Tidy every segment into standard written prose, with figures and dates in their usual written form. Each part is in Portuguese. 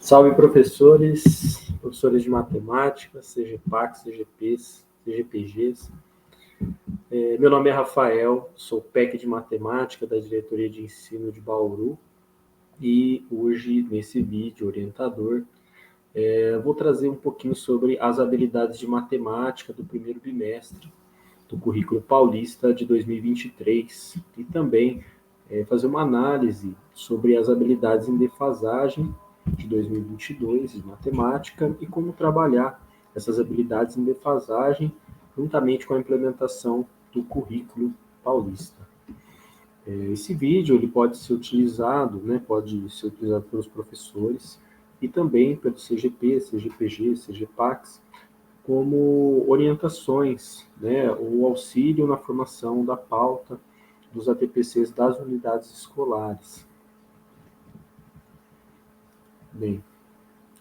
Salve, professores, professores de matemática, CGPACs, CGPs, CGPGs. Meu nome é Rafael, sou PEC de matemática da Diretoria de Ensino de Bauru e hoje, nesse vídeo orientador, vou trazer um pouquinho sobre as habilidades de matemática do primeiro bimestre do Currículo Paulista de 2023 e também fazer uma análise sobre as habilidades em defasagem de 2022 em matemática e como trabalhar essas habilidades em defasagem juntamente com a implementação do Currículo Paulista. Esse vídeo ele pode ser utilizado pelos professores e também pelo CGP, CGPG, CGPACs, como orientações, ou auxílio na formação da pauta dos ATPCs das unidades escolares. Bem,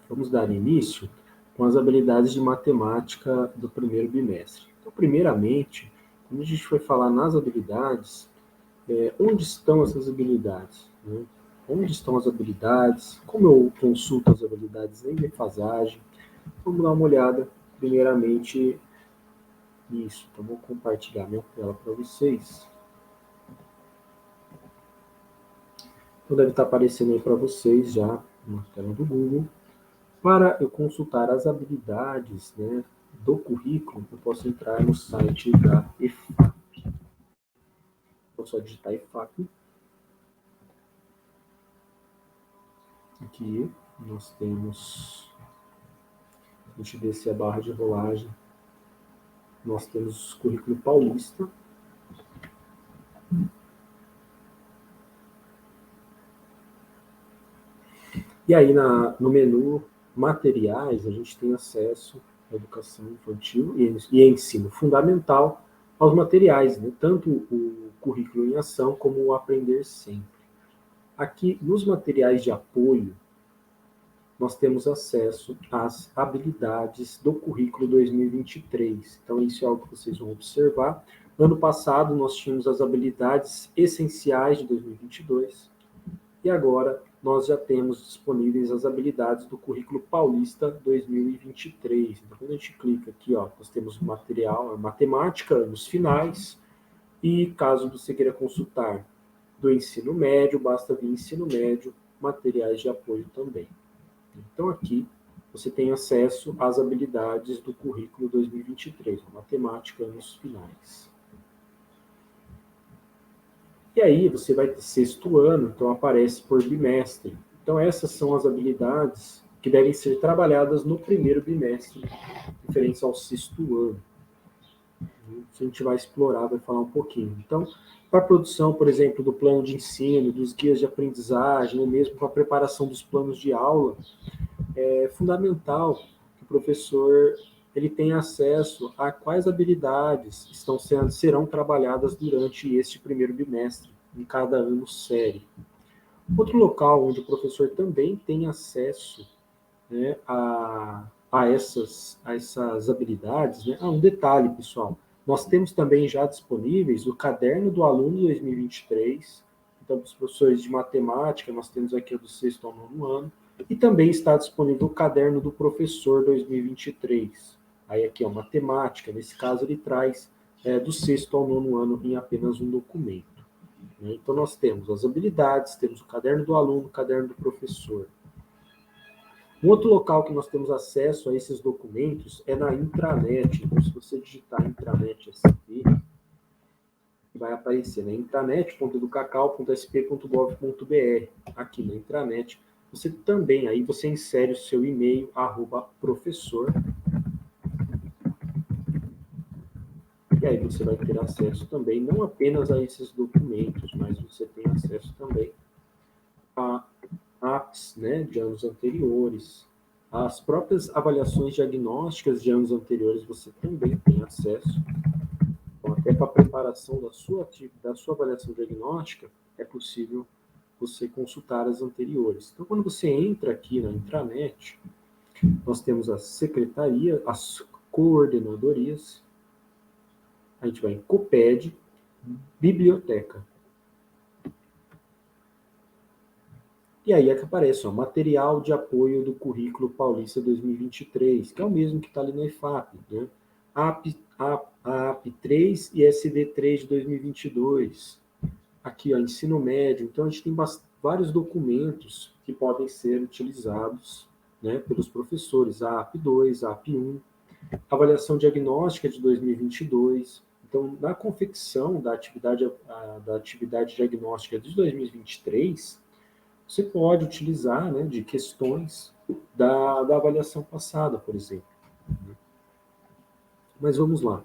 vamos dar início com as habilidades de matemática do primeiro bimestre. Então, primeiramente, quando a gente for falar nas habilidades, onde estão essas habilidades? Né? Onde estão as habilidades? Como eu consulto as habilidades em defasagem? Vamos dar uma olhada, primeiramente, nisso. Então, vou compartilhar minha tela para vocês. Então, deve estar aparecendo aí para vocês já na tela do Google. Para eu consultar as habilidades do currículo, eu posso entrar no site da EFAP. Vou só digitar EFAP. Aqui nós temos, a gente descer a barra de rolagem, nós temos o Currículo Paulista. E aí no menu Materiais, a gente tem acesso à educação infantil e ensino fundamental aos materiais, tanto o currículo em ação como o Aprender Sempre. Aqui, nos materiais de apoio, nós temos acesso às habilidades do currículo 2023. Então, isso é algo que vocês vão observar. No ano passado, nós tínhamos as habilidades essenciais de 2022 e agora nós já temos disponíveis as habilidades do Currículo Paulista 2023. Então, quando a gente clica aqui, nós temos o material, a matemática nos finais, e caso você queira consultar do ensino médio, basta vir ensino médio, materiais de apoio também. Então, aqui você tem acesso às habilidades do Currículo 2023, a matemática nos finais. E aí você vai ter sexto ano, então aparece por bimestre. Então essas são as habilidades que devem ser trabalhadas no primeiro bimestre, referentes ao sexto ano. A gente vai explorar, vai falar um pouquinho. Então, para a produção, por exemplo, do plano de ensino, dos guias de aprendizagem, ou mesmo para a preparação dos planos de aula, é fundamental que o professor ele tenha acesso a quais habilidades serão trabalhadas durante este primeiro bimestre, em cada ano série. Outro local onde o professor também tem acesso a essas habilidades, um detalhe, pessoal, nós temos também já disponíveis o Caderno do Aluno 2023, então, para os professores de matemática, nós temos aqui do sexto ao nono ano, e também está disponível o Caderno do Professor 2023. Aí aqui, matemática, nesse caso ele traz do sexto ao nono ano em apenas um documento. Então, nós temos as habilidades, temos o Caderno do Aluno, o Caderno do Professor. Um outro local que nós temos acesso a esses documentos é na intranet. Então, se você digitar intranet SP, vai aparecer na intranet.educacau.sp.gov.br. Aqui na intranet, você também, aí você insere o seu e-mail, @professor, e aí você vai ter acesso também, não apenas a esses documentos, mas você tem acesso também a apps de anos anteriores, as próprias avaliações diagnósticas de anos anteriores você também tem acesso. Então, até para a preparação da sua avaliação diagnóstica, é possível você consultar as anteriores. Então, quando você entra aqui na intranet, nós temos a secretaria, as coordenadorias, a gente vai em COPED, biblioteca. E aí é que aparece, ó, material de apoio do currículo Paulista 2023, que é o mesmo que está ali na EFAP, né? AP 3 e SD 3 de 2022. Aqui, ó, ensino médio. Então, a gente tem vários documentos que podem ser utilizados, né, pelos professores. A AP 2, a AP 1, avaliação diagnóstica de 2022. Então, na confecção da atividade diagnóstica de 2023, você pode utilizar, né, de questões da avaliação passada, por exemplo. Mas vamos lá.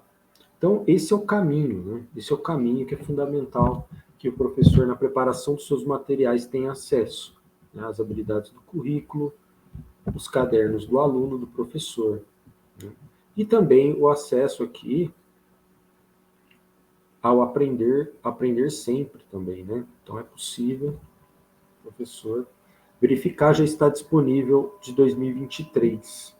Então, esse é o caminho, né? Esse é o caminho que é fundamental que o professor, na preparação dos seus materiais, tenha acesso, né? As habilidades do currículo, os cadernos do aluno, do professor, né? E também o acesso aqui ao aprender sempre também, né? Então, é possível, professor, verificar já está disponível de 2023.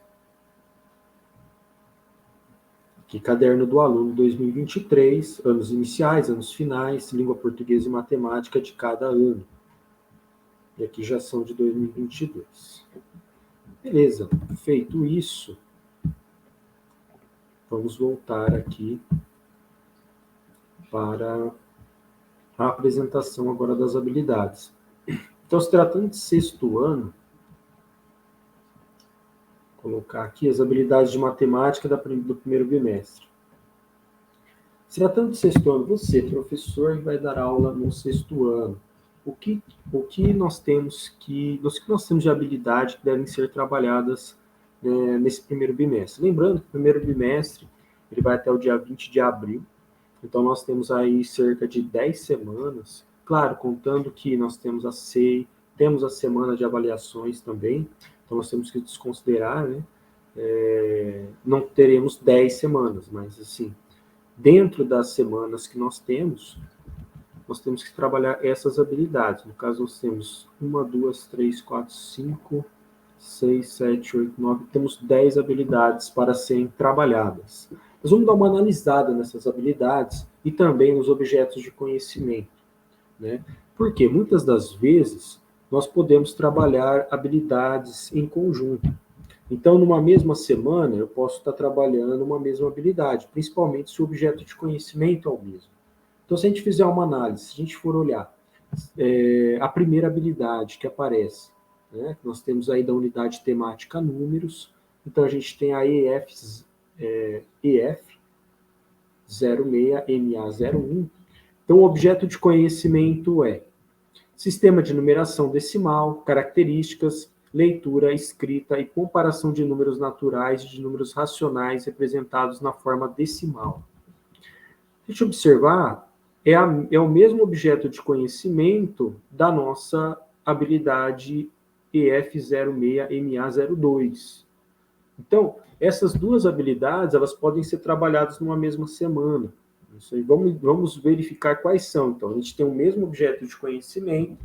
Aqui, caderno do aluno 2023, anos iniciais, anos finais, língua portuguesa e matemática de cada ano. E aqui já são de 2022. Beleza, feito isso, vamos voltar aqui para a apresentação agora das habilidades. Então, se tratando de sexto ano, vou colocar aqui as habilidades de matemática do primeiro bimestre. Se tratando de sexto ano, você, professor, vai dar aula no sexto ano. O que nós temos de habilidade que devem ser trabalhadas nesse primeiro bimestre? Lembrando que o primeiro bimestre ele vai até o dia 20 de abril, então nós temos aí cerca de 10 semanas, claro, contando que nós temos a SEI, temos a semana de avaliações também, então nós temos que desconsiderar, né? Não teremos 10 semanas, mas assim, dentro das semanas que nós temos que trabalhar essas habilidades. No caso, nós temos 1, 2, 3, 4, 5, 6, 7, 8, 9, temos 10 habilidades para serem trabalhadas. Nós vamos dar uma analisada nessas habilidades e também nos objetos de conhecimento, né? Porque muitas das vezes nós podemos trabalhar habilidades em conjunto. Então, numa mesma semana, eu posso estar trabalhando uma mesma habilidade, principalmente se o objeto de conhecimento é o mesmo. Então, se a gente fizer uma análise, se a gente for olhar a primeira habilidade que aparece, né, nós temos aí da unidade temática números, então a gente tem a EF 06MA01. Então, o objeto de conhecimento é sistema de numeração decimal, características, leitura, escrita e comparação de números naturais e de números racionais representados na forma decimal. Se a gente observar, é o mesmo objeto de conhecimento da nossa habilidade EF06MA02. Então, essas duas habilidades, elas podem ser trabalhadas numa mesma semana. Isso aí, vamos verificar quais são. Então, a gente tem o mesmo objeto de conhecimento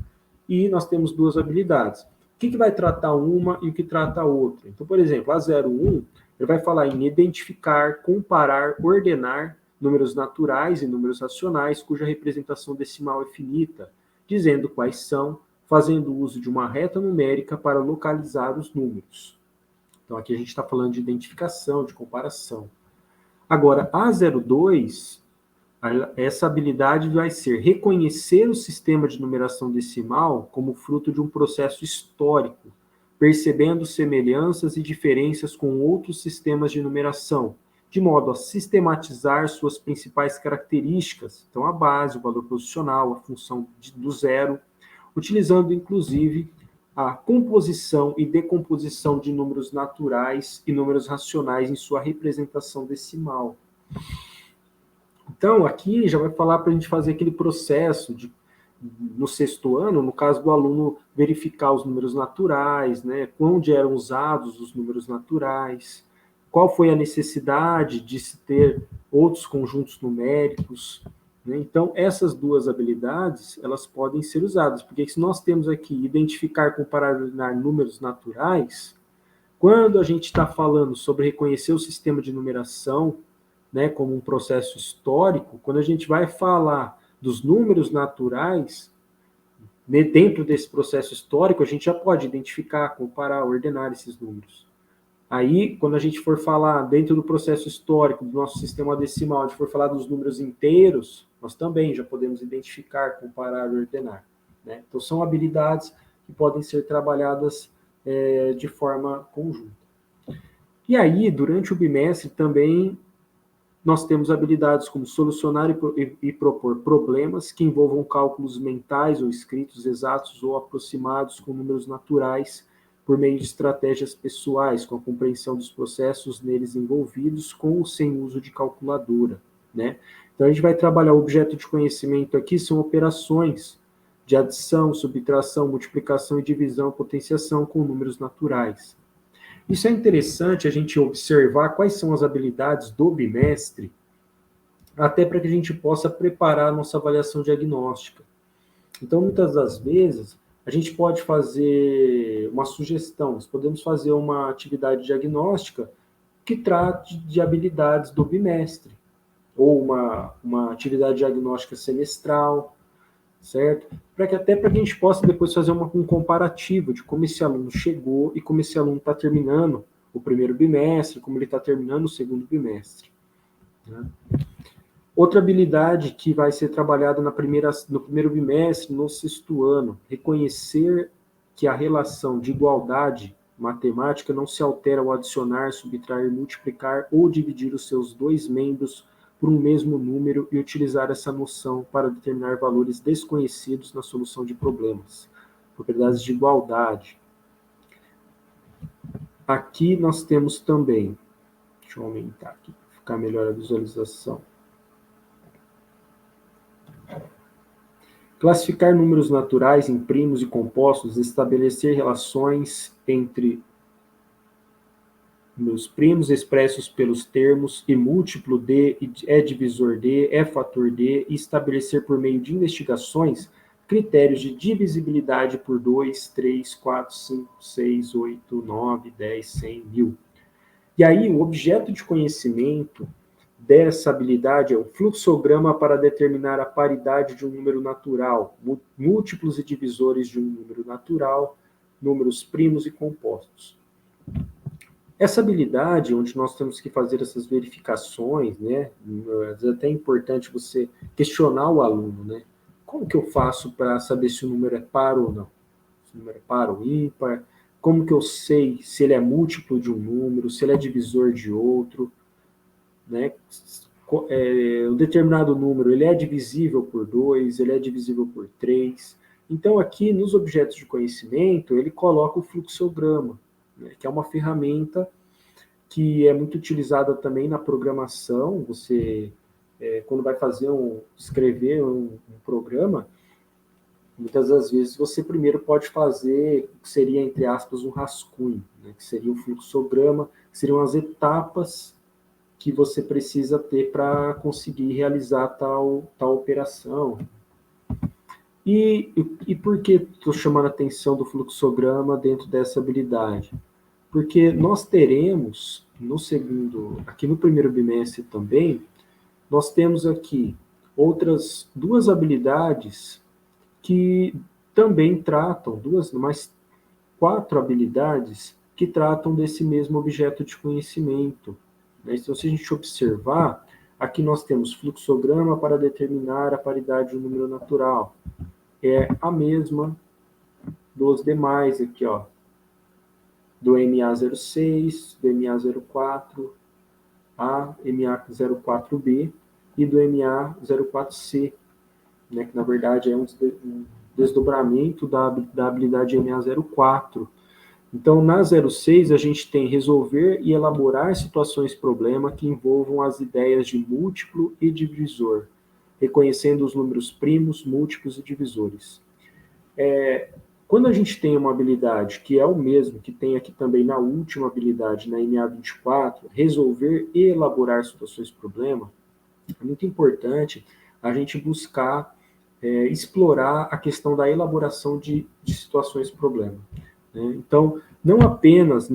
e nós temos duas habilidades. O que vai tratar uma e o que trata a outra? Então, por exemplo, a 01, ele vai falar em identificar, comparar, ordenar números naturais e números racionais cuja representação decimal é finita, dizendo quais são, fazendo uso de uma reta numérica para localizar os números. Então, aqui a gente está falando de identificação, de comparação. Agora, a 02, essa habilidade vai ser reconhecer o sistema de numeração decimal como fruto de um processo histórico, percebendo semelhanças e diferenças com outros sistemas de numeração, de modo a sistematizar suas principais características, então a base, o valor posicional, a função do zero, utilizando inclusive a composição e decomposição de números naturais e números racionais em sua representação decimal. Então, aqui já vai falar para a gente fazer aquele processo no sexto ano, no caso do aluno verificar os números naturais, né, onde eram usados os números naturais, qual foi a necessidade de se ter outros conjuntos numéricos, né? Então, essas duas habilidades, elas podem ser usadas, porque se nós temos aqui identificar, comparar, ordenar números naturais, quando a gente está falando sobre reconhecer o sistema de numeração, né, como um processo histórico, quando a gente vai falar dos números naturais, Dentro desse processo histórico, a gente já pode identificar, comparar, ordenar esses números. Aí, quando a gente for falar dentro do processo histórico do nosso sistema decimal, a gente for falar dos números inteiros, nós também já podemos identificar, comparar e ordenar. Né? Então, são habilidades que podem ser trabalhadas de forma conjunta. E aí, durante o bimestre, também nós temos habilidades como solucionar e propor problemas que envolvam cálculos mentais ou escritos exatos ou aproximados com números naturais por meio de estratégias pessoais, com a compreensão dos processos neles envolvidos, com ou sem uso de calculadora, né? Então, a gente vai trabalhar o objeto de conhecimento aqui, são operações de adição, subtração, multiplicação e divisão, potenciação com números naturais. Isso é interessante a gente observar quais são as habilidades do bimestre, até para que a gente possa preparar a nossa avaliação diagnóstica. Então, muitas das vezes, a gente pode fazer uma sugestão, nós podemos fazer uma atividade diagnóstica que trate de habilidades do bimestre, ou uma atividade diagnóstica semestral, certo? Até para que a gente possa depois fazer um comparativo de como esse aluno chegou e como esse aluno está terminando o primeiro bimestre, como ele está terminando o segundo bimestre. Né? Outra habilidade que vai ser trabalhada no primeiro bimestre, no sexto ano, reconhecer que a relação de igualdade matemática não se altera ao adicionar, subtrair, multiplicar ou dividir os seus dois membros por um mesmo número e utilizar essa noção para determinar valores desconhecidos na solução de problemas. Propriedades de igualdade. Aqui nós temos também, deixa eu aumentar aqui, para ficar melhor a visualização. Classificar números naturais em primos e compostos, estabelecer relações entre meus primos expressos pelos termos e múltiplo de, é divisor de, é fator de, e estabelecer por meio de investigações critérios de divisibilidade por 2, 3, 4, 5, 6, 8, 9, 10, 100, 1000. E aí o objeto de conhecimento dessa habilidade é o fluxograma para determinar a paridade de um número natural, múltiplos e divisores de um número natural, números primos e compostos. Essa habilidade, onde nós temos que fazer essas verificações, né, é até importante você questionar o aluno, né? Como que eu faço para saber se o número é par ou não? Se o número é par ou ímpar? Como que eu sei se ele é múltiplo de um número, se ele é divisor de outro? Né? Um determinado número, ele é divisível por 2, ele é divisível por 3. Então, aqui, nos objetos de conhecimento, ele coloca o fluxograma, né, que é uma ferramenta que é muito utilizada também na programação. Você, quando vai escrever um programa, muitas das vezes você primeiro pode fazer o que seria, entre aspas, um rascunho, né, que seria o fluxograma, que seriam as etapas que você precisa ter para conseguir realizar tal operação. E por que estou chamando a atenção do fluxograma dentro dessa habilidade? Porque nós teremos, aqui no primeiro bimestre também, nós temos aqui outras duas habilidades que também tratam, mais 4 habilidades que tratam desse mesmo objeto de conhecimento. Então, se a gente observar, aqui nós temos fluxograma para determinar a paridade de um número natural. É a mesma dos demais aqui, ó, do MA06, do MA04, a MA04B e do MA04C, né, que na verdade é um desdobramento da habilidade MA04. Então, na 06, a gente tem resolver e elaborar situações-problema que envolvam as ideias de múltiplo e divisor, reconhecendo os números primos, múltiplos e divisores. Quando a gente tem uma habilidade que é o mesmo que tem aqui também na última habilidade, na MA24, resolver e elaborar situações-problema, é muito importante a gente buscar explorar a questão da elaboração de situações-problema. Então, não apenas,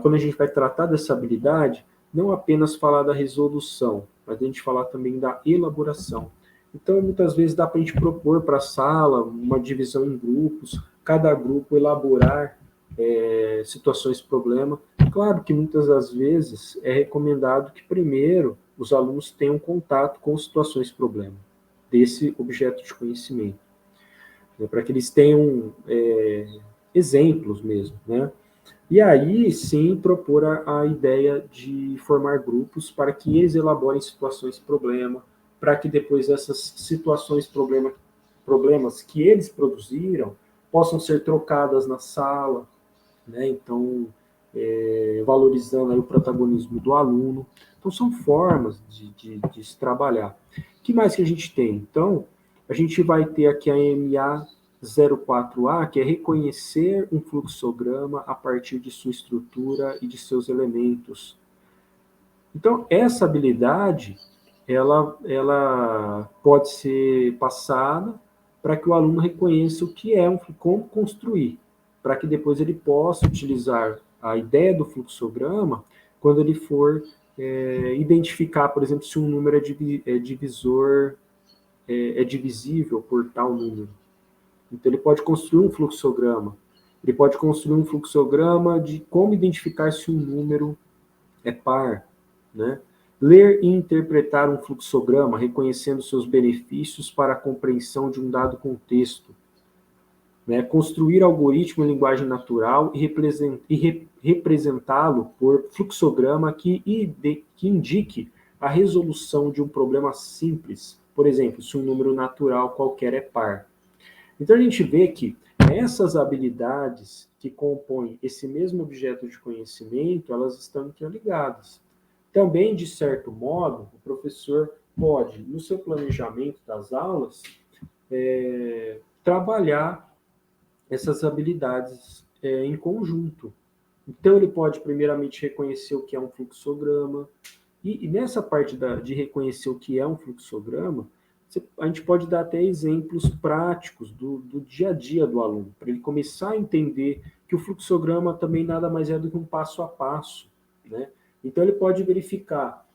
quando a gente vai tratar dessa habilidade, não apenas falar da resolução, mas a gente falar também da elaboração. Então, muitas vezes dá para a gente propor para a sala uma divisão em grupos, cada grupo elaborar situações problema. Claro que muitas das vezes é recomendado que primeiro os alunos tenham contato com situações problema desse objeto de conhecimento, né, para que eles tenham exemplos mesmo, né? E aí, sim, propor a ideia de formar grupos para que eles elaborem situações problema, para que depois essas situações problemas que eles produziram possam ser trocadas na sala, né? Então, valorizando aí o protagonismo do aluno. Então, são formas de se trabalhar. O que mais que a gente tem? Então, a gente vai ter aqui a MA 04A, que é reconhecer um fluxograma a partir de sua estrutura e de seus elementos. Então, essa habilidade, ela pode ser passada para que o aluno reconheça o que é como construir, para que depois ele possa utilizar a ideia do fluxograma quando ele for identificar, por exemplo, se um número é divisor, é divisível por tal número. Então, ele pode construir um fluxograma. Ele pode construir um fluxograma de como identificar se um número é par, né? Ler e interpretar um fluxograma, reconhecendo seus benefícios para a compreensão de um dado contexto. Né? Construir algoritmo em linguagem natural e representá-lo por fluxograma que indique a resolução de um problema simples. Por exemplo, se um número natural qualquer é par. Então a gente vê que essas habilidades que compõem esse mesmo objeto de conhecimento, elas estão interligadas. Também, de certo modo, o professor pode, no seu planejamento das aulas, trabalhar essas habilidades em conjunto. Então, ele pode, primeiramente, reconhecer o que é um fluxograma, e nessa parte de reconhecer o que é um fluxograma, a gente pode dar até exemplos práticos do dia a dia do aluno, para ele começar a entender que o fluxograma também nada mais é do que um passo a passo, né? Então, ele pode verificar,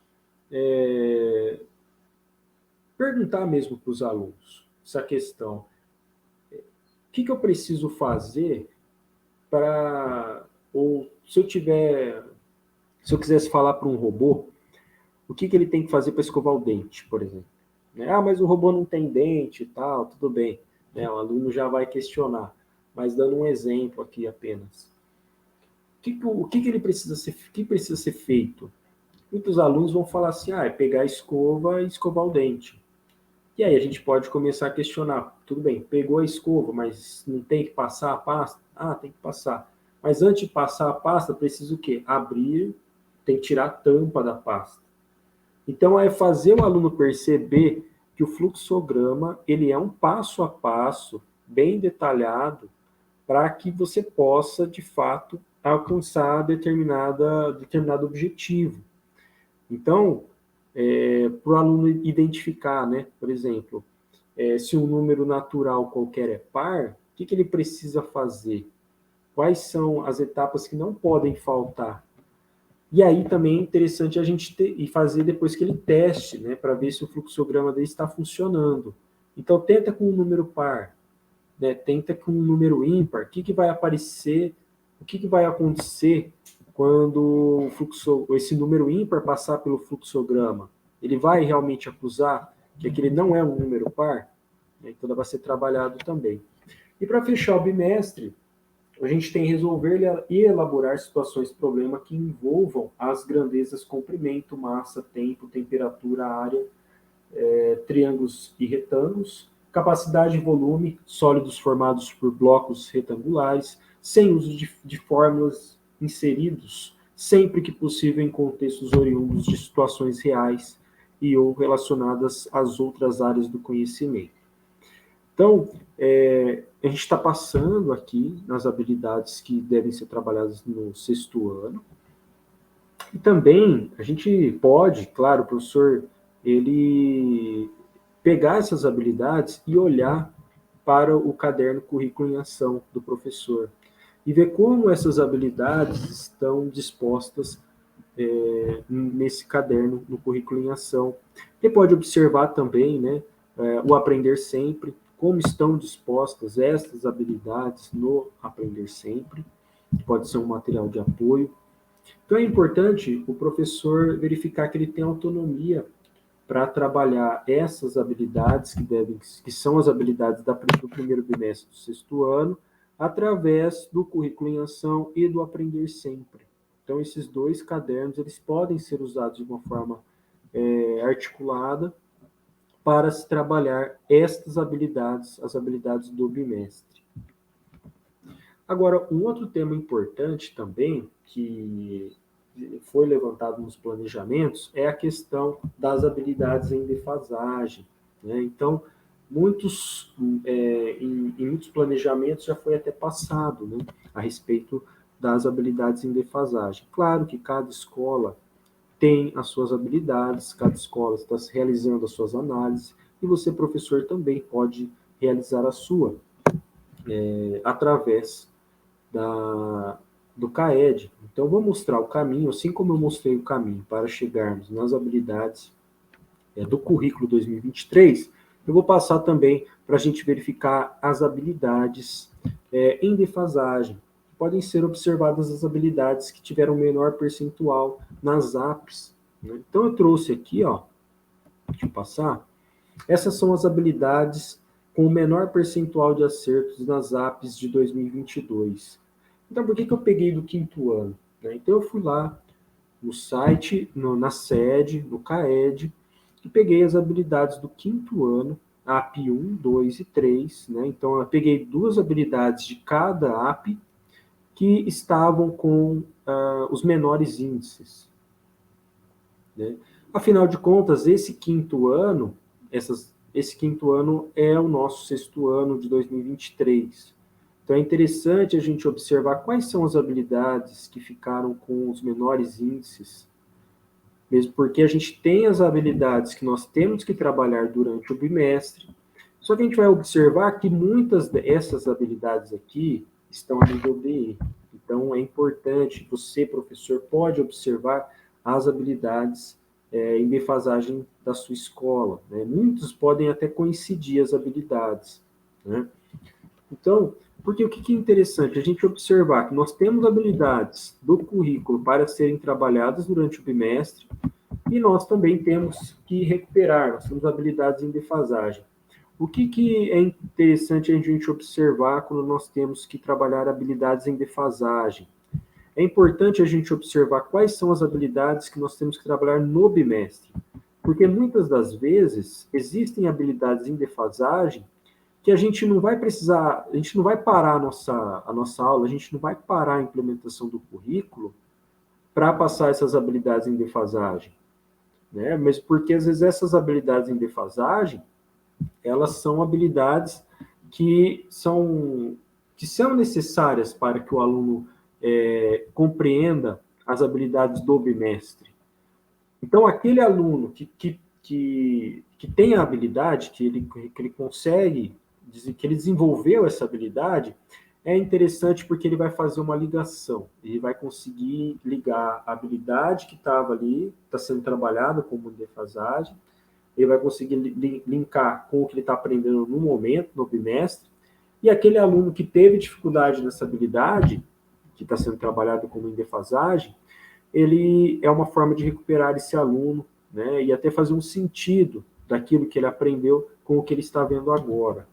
perguntar mesmo para os alunos essa questão: o que eu preciso fazer para, ou se eu quisesse falar para um robô, o que ele tem que fazer para escovar o dente, por exemplo? Né? Ah, mas o robô não tem dente e tal, tudo bem. Né? O aluno já vai questionar, mas dando um exemplo aqui apenas. O que ele precisa ser feito? Muitos alunos vão falar assim, é pegar a escova e escovar o dente. E aí a gente pode começar a questionar, tudo bem, pegou a escova, mas não tem que passar a pasta? Ah, tem que passar. Mas antes de passar a pasta, precisa o quê? Abrir, tem que tirar a tampa da pasta. Então, é fazer o aluno perceber que o fluxograma ele é um passo a passo, bem detalhado, para que você possa, de fato, alcançar determinado objetivo. Então, para o aluno identificar, né, por exemplo, se um número natural qualquer é par, o que ele precisa fazer? Quais são as etapas que não podem faltar? E aí também é interessante a gente fazer depois que ele teste, né, para ver se o fluxograma dele está funcionando. Então, tenta com um número par, né, tenta com um número ímpar. O que vai aparecer, o que vai acontecer quando esse número ímpar passar pelo fluxograma? Ele vai realmente acusar que aquele não é um número par? Então, vai ser trabalhado também. E para fechar o bimestre, a gente tem resolver e elaborar situações problema que envolvam as grandezas comprimento, massa, tempo, temperatura, área, triângulos e retângulos, capacidade e volume, sólidos formados por blocos retangulares, sem uso de fórmulas inseridos, sempre que possível em contextos oriundos de situações reais e ou relacionadas às outras áreas do conhecimento. Então, a gente está passando aqui nas habilidades que devem ser trabalhadas no sexto ano. E também a gente pode, claro, o professor, ele pegar essas habilidades e olhar para o caderno Currículo em Ação do professor e ver como essas habilidades estão dispostas nesse caderno no Currículo em Ação. Ele pode observar também, né, o aprender sempre, como estão dispostas estas habilidades no aprender sempre, que pode ser um material de apoio. Então é importante o professor verificar que ele tem autonomia para trabalhar essas habilidades que são as habilidades do primeiro bimestre do sexto ano, através do currículo em ação e do aprender sempre. Então esses dois cadernos eles podem ser usados de uma forma articulada para se trabalhar estas habilidades, as habilidades do bimestre. Agora, um outro tema importante também, que foi levantado nos planejamentos, é a questão das habilidades em defasagem, né? Então, em muitos planejamentos já foi até passado, né, a respeito das habilidades em defasagem. Claro que cada escola tem as suas habilidades, cada escola está realizando as suas análises, e você, professor, também pode realizar a sua, através do CAED. Então, vou mostrar o caminho, assim como eu mostrei o caminho para chegarmos nas habilidades do currículo 2023, eu vou passar também para a gente verificar as habilidades em defasagem. Podem ser observadas as habilidades que tiveram menor percentual nas APs, né? Então, eu trouxe aqui, ó, deixa eu passar, essas são as habilidades com o menor percentual de acertos nas APs de 2022. Então, por que eu peguei do quinto ano? Então, eu fui lá no site, na sede, no CAED, e peguei as habilidades do quinto ano, AP 1, 2 e 3. Né? Então, eu peguei duas habilidades de cada AP que estavam com os menores índices. Né? Afinal de contas, esse quinto ano é o nosso sexto ano de 2023. Então, é interessante a gente observar quais são as habilidades que ficaram com os menores índices, mesmo porque a gente tem as habilidades que nós temos que trabalhar durante o bimestre, só que a gente vai observar que muitas dessas habilidades aqui estão a nível DE. Então, é importante, você, professor, pode observar as habilidades em defasagem da sua escola. Né? Muitos podem até coincidir as habilidades. Né? Então, porque o que é interessante? A gente observar que nós temos habilidades do currículo para serem trabalhadas durante o bimestre e nós também temos que recuperar, nós temos habilidades em defasagem. O que é interessante a gente observar quando nós temos que trabalhar habilidades em defasagem? É importante a gente observar quais são as habilidades que nós temos que trabalhar no bimestre, porque muitas das vezes existem habilidades em defasagem que a gente não vai precisar, a gente não vai parar a nossa aula, a gente não vai parar a implementação do currículo para passar essas habilidades em defasagem, né? Mas porque às vezes essas habilidades em defasagem, elas são habilidades que são necessárias para que o aluno compreenda as habilidades do bimestre. Então, aquele aluno que tem a habilidade, que ele consegue, que ele desenvolveu essa habilidade, é interessante porque ele vai fazer uma ligação, ele vai conseguir ligar a habilidade que estava ali, está sendo trabalhada como defasagem, ele vai conseguir linkar com o que ele está aprendendo no momento, no bimestre, e aquele aluno que teve dificuldade nessa habilidade, que está sendo trabalhado como em defasagem, ele é uma forma de recuperar esse aluno, né, e até fazer um sentido daquilo que ele aprendeu com o que ele está vendo agora.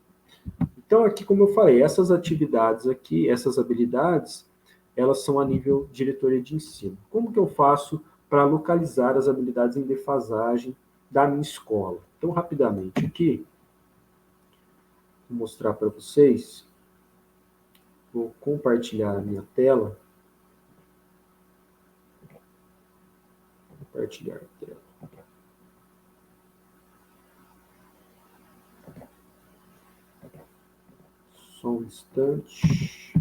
Então, aqui, como eu falei, essas atividades aqui, essas habilidades, elas são a nível diretoria de ensino. Como que eu faço para localizar as habilidades em defasagem da minha escola? Então, rapidamente aqui, vou mostrar para vocês, vou compartilhar a minha tela. Compartilhar a tela. Só um instante.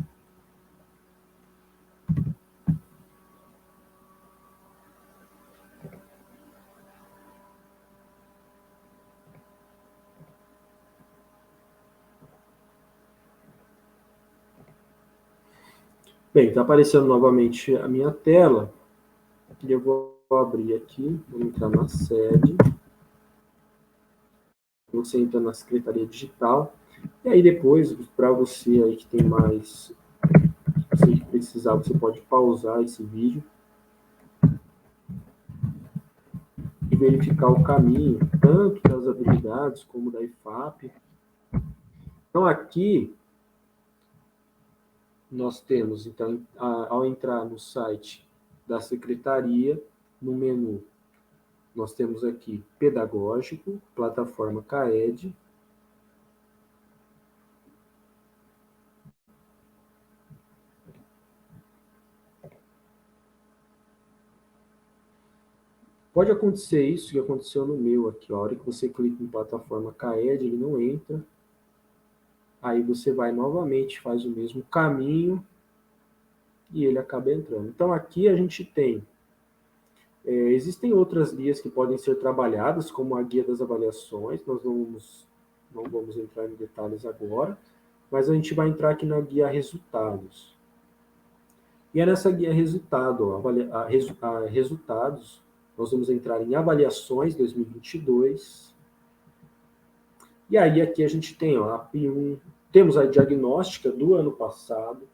Bem, está aparecendo novamente a minha tela. E eu vou abrir aqui, vou entrar na sede. você entra na Secretaria Digital, e aí depois, para você aí que tem mais, se precisar, você pode pausar esse vídeo e verificar o caminho, tanto das habilidades como da IFAP. Então, aqui, nós temos, então, ao entrar no site da Secretaria, no menu, nós temos aqui Pedagógico, Plataforma CAED. Pode acontecer isso que aconteceu no meu aqui. A hora que você clica em Plataforma CAED, ele não entra. Aí você vai novamente, faz o mesmo caminho e ele acaba entrando. Então, aqui a gente tem... existem outras guias que podem ser trabalhadas, como a guia das avaliações. Nós não vamos entrar em detalhes agora, mas a gente vai entrar aqui na guia resultados. E é nessa guia resultados, nós vamos entrar em avaliações 2022. E aí aqui a gente tem a API 1, temos a diagnóstica do ano passado,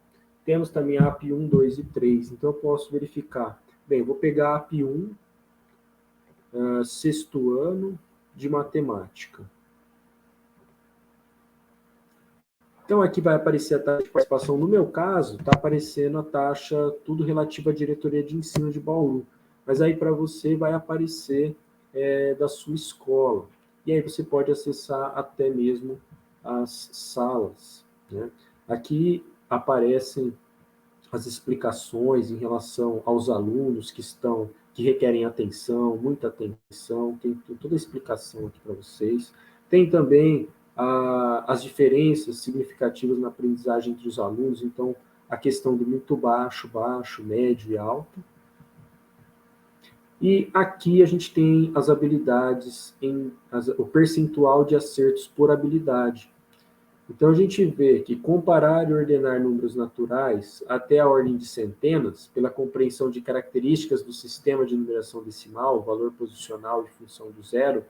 temos também a API 1, 2 e 3. Então eu posso verificar. Bem, vou pegar a API 1, sexto ano de matemática. Então, aqui vai aparecer a taxa de participação. No meu caso, está aparecendo a taxa tudo relativa à diretoria de ensino de Bauru. Mas aí, para você, vai aparecer da sua escola. E aí você pode acessar até mesmo as salas, né? Aqui aparecem as explicações em relação aos alunos que requerem atenção, muita atenção. Tem toda a explicação aqui para vocês. Tem também as diferenças significativas na aprendizagem entre os alunos, então a questão do muito baixo, baixo, médio e alto. E aqui a gente tem as habilidades, o percentual de acertos por habilidade. Então a gente vê que comparar e ordenar números naturais até a ordem de centenas, pela compreensão de características do sistema de numeração decimal, valor posicional e função do zero,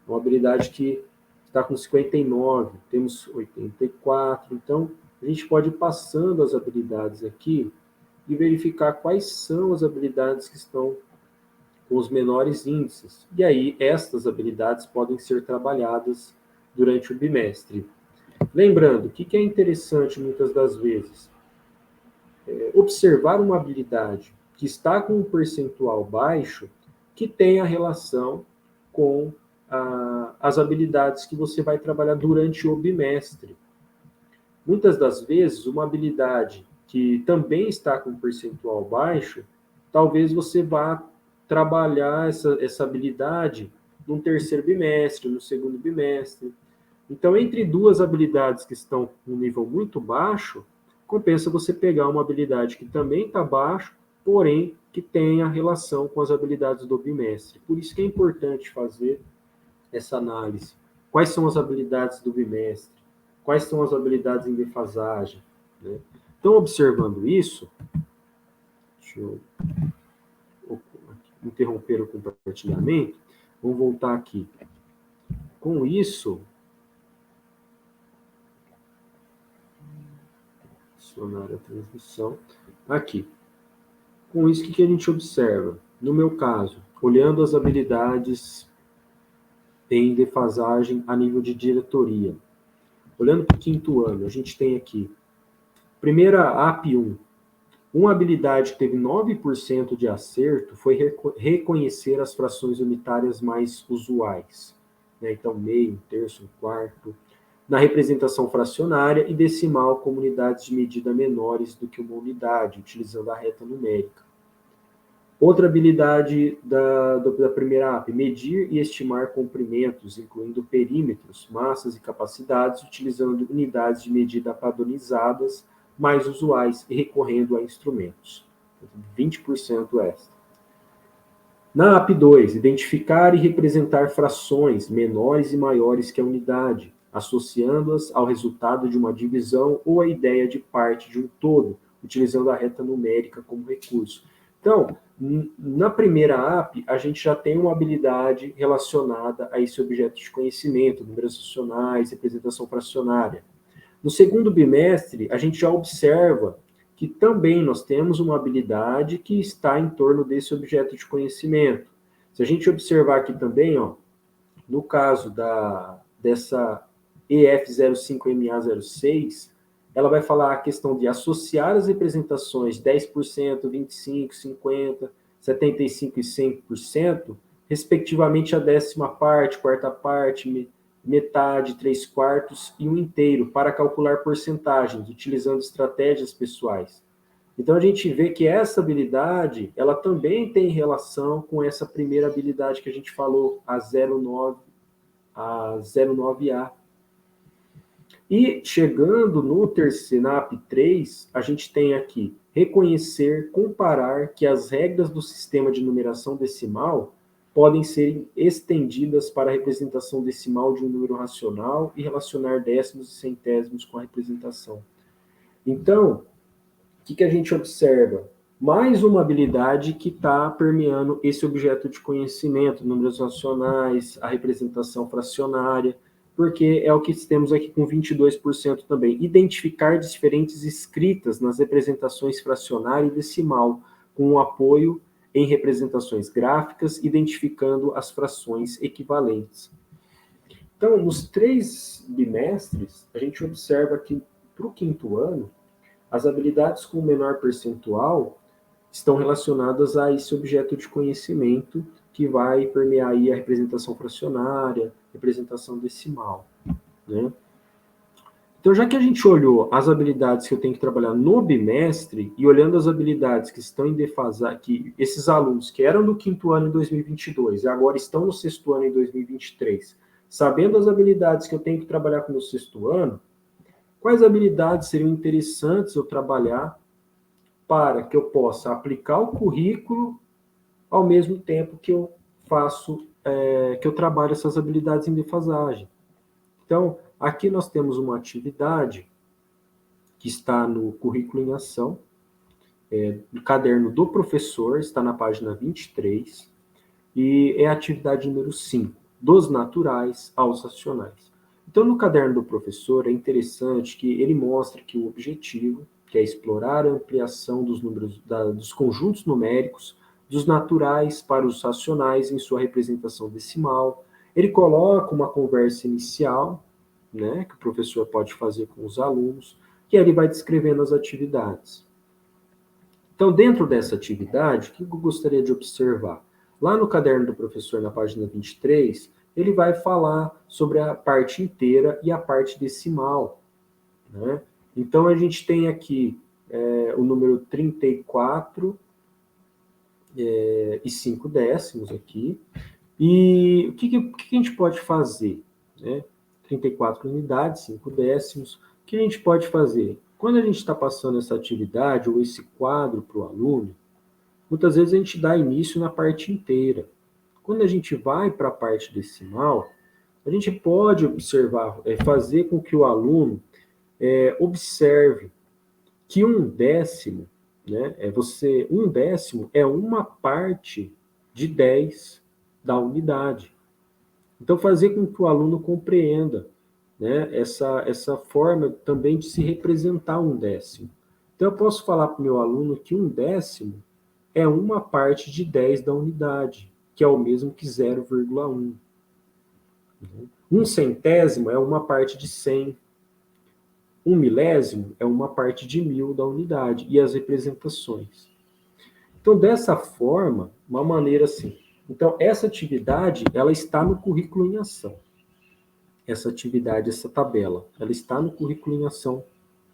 uma habilidade que está com 59, temos 84. Então, a gente pode ir passando as habilidades aqui e verificar quais são as habilidades que estão com os menores índices. E aí, estas habilidades podem ser trabalhadas durante o bimestre. Lembrando, o que é interessante muitas das vezes? Observar uma habilidade que está com um percentual baixo que tem a relação com as habilidades que você vai trabalhar durante o bimestre. Muitas das vezes, uma habilidade que também está com um percentual baixo, talvez você vá trabalhar essa habilidade no terceiro bimestre, no segundo bimestre. Então, entre duas habilidades que estão com um nível muito baixo, compensa você pegar uma habilidade que também está baixo, porém que tenha relação com as habilidades do bimestre. Por isso que é importante fazer essa análise. Quais são as habilidades do bimestre? Quais são as habilidades em defasagem? Né? Então, observando isso, deixa eu interromper o compartilhamento, vamos voltar aqui. Com isso, adicionar a transmissão. Aqui. Com isso, o que a gente observa? No meu caso, olhando as habilidades em defasagem a nível de diretoria. Olhando para o quinto ano, a gente tem aqui, primeira API 1. Uma habilidade que teve 9% de acerto foi reconhecer as frações unitárias mais usuais. Né? Então, meio, um terço, um quarto. Na representação fracionária e decimal com unidades de medida menores do que uma unidade, utilizando a reta numérica. Outra habilidade da primeira API, medir e estimar comprimentos, incluindo perímetros, massas e capacidades, utilizando unidades de medida padronizadas, mais usuais e recorrendo a instrumentos. 20% extra. Na API 2, identificar e representar frações menores e maiores que a unidade, associando-as ao resultado de uma divisão ou à ideia de parte de um todo, utilizando a reta numérica como recurso. Então, na primeira APE, a gente já tem uma habilidade relacionada a esse objeto de conhecimento, números racionais, representação fracionária. No segundo bimestre, a gente já observa que também nós temos uma habilidade que está em torno desse objeto de conhecimento. Se a gente observar aqui também, ó, no caso dessa EF05MA06, ela vai falar a questão de associar as representações 10%, 25%, 50%, 75% e 100%, respectivamente a décima parte, quarta parte, metade, três quartos e um inteiro, para calcular porcentagens, utilizando estratégias pessoais. Então a gente vê que essa habilidade, ela também tem relação com essa primeira habilidade que a gente falou, a 09A. E chegando no terceiro, na AP 3, a gente tem aqui reconhecer, comparar que as regras do sistema de numeração decimal podem ser estendidas para a representação decimal de um número racional e relacionar décimos e centésimos com a representação. Então, o que a gente observa? Mais uma habilidade que está permeando esse objeto de conhecimento, números racionais, a representação fracionária, porque é o que temos aqui com 22% também. Identificar diferentes escritas nas representações fracionária e decimal, com um apoio em representações gráficas, identificando as frações equivalentes. Então, nos 3 bimestres, a gente observa que, para o 5º ano, as habilidades com menor percentual estão relacionadas a esse objeto de conhecimento que vai permear aí a representação fracionária, representação decimal, né? Então, já que a gente olhou as habilidades que eu tenho que trabalhar no bimestre e olhando as habilidades que estão em defasagem, que esses alunos que eram do 5º ano em 2022 e agora estão no 6º ano em 2023, sabendo as habilidades que eu tenho que trabalhar com o 6º ano, quais habilidades seriam interessantes eu trabalhar para que eu possa aplicar o currículo ao mesmo tempo que eu faço, que eu trabalho essas habilidades em defasagem? Então, aqui nós temos uma atividade que está no currículo em ação, no caderno do professor, está na página 23, e é a atividade número 5, dos naturais aos racionais. Então, no caderno do professor, é interessante que ele mostra que o objetivo, que é explorar a ampliação dos números, dos conjuntos numéricos, dos naturais para os racionais em sua representação decimal. Ele coloca uma conversa inicial, né, que o professor pode fazer com os alunos, que ele vai descrevendo as atividades. Então, dentro dessa atividade, o que eu gostaria de observar? Lá no caderno do professor, na página 23, ele vai falar sobre a parte inteira e a parte decimal, né? Então, a gente tem aqui o número 34 e 5 décimos aqui. E o que a gente pode fazer? Né? 34 unidades, 5 décimos. O que a gente pode fazer? Quando a gente está passando essa atividade ou esse quadro para o aluno, muitas vezes a gente dá início na parte inteira. Quando a gente vai para a parte decimal, a gente pode observar, fazer com que o aluno observe que 1/10, né, um décimo é uma parte de 10 da unidade. Então, fazer com que o aluno compreenda, né, essa forma também de se representar 1/10. Então, eu posso falar para o meu aluno que 1/10 é uma parte de 10 da unidade, que é o mesmo que 0,1. 1/100 é uma parte de 100. 1 milésimo é uma parte de 1000 da unidade, e as representações. Então, dessa forma, uma maneira assim. Então, essa atividade, ela está no currículo em ação. Essa atividade, essa tabela, ela está no currículo em ação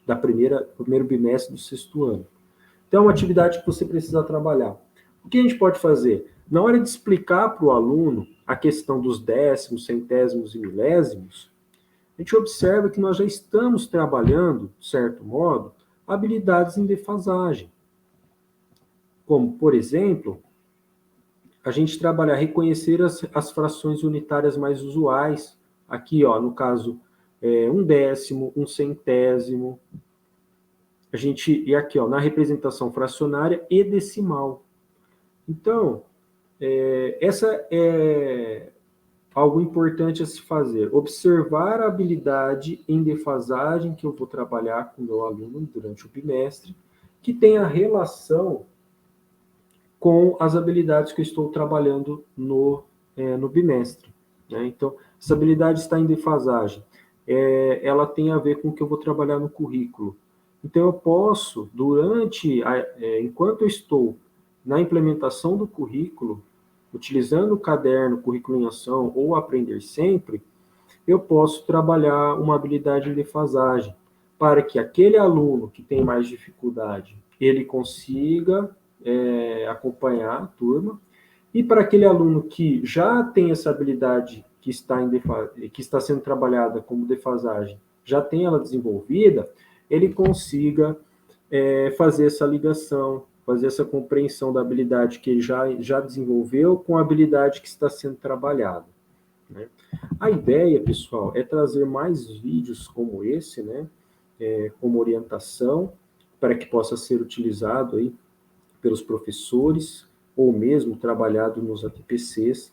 da primeiro bimestre do 6º ano. Então, é uma atividade que você precisa trabalhar. O que a gente pode fazer? Na hora de explicar para o aluno a questão dos décimos, centésimos e milésimos, a gente observa que nós já estamos trabalhando, de certo modo, habilidades em defasagem. Como, por exemplo, a gente trabalhar, reconhecer as frações unitárias mais usuais. Aqui, ó, no caso, 1/10, 1/100. E aqui, ó, na representação fracionária e decimal. Então, essa é algo importante a se fazer. Observar a habilidade em defasagem que eu vou trabalhar com o meu aluno durante o bimestre, que tem a relação com as habilidades que eu estou trabalhando no bimestre. Né? Então, essa habilidade está em defasagem. Ela tem a ver com o que eu vou trabalhar no currículo. Então, eu posso, enquanto eu estou na implementação do currículo, utilizando o caderno, currículo em ação ou aprender sempre, eu posso trabalhar uma habilidade em defasagem, para que aquele aluno que tem mais dificuldade, ele consiga acompanhar a turma, e para aquele aluno que já tem essa habilidade que está sendo trabalhada como defasagem, já tem ela desenvolvida, ele consiga fazer essa ligação, fazer essa compreensão da habilidade que ele já desenvolveu com a habilidade que está sendo trabalhada. Né? A ideia, pessoal, é trazer mais vídeos como esse, né, como orientação, para que possa ser utilizado aí pelos professores, ou mesmo trabalhado nos ATPCs.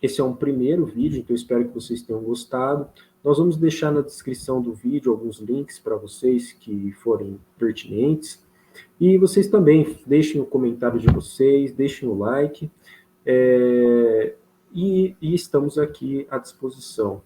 Esse é um primeiro vídeo, então eu espero que vocês tenham gostado. Nós vamos deixar na descrição do vídeo alguns links para vocês que forem pertinentes. E vocês também deixem o comentário de vocês, deixem o like. E estamos aqui à disposição.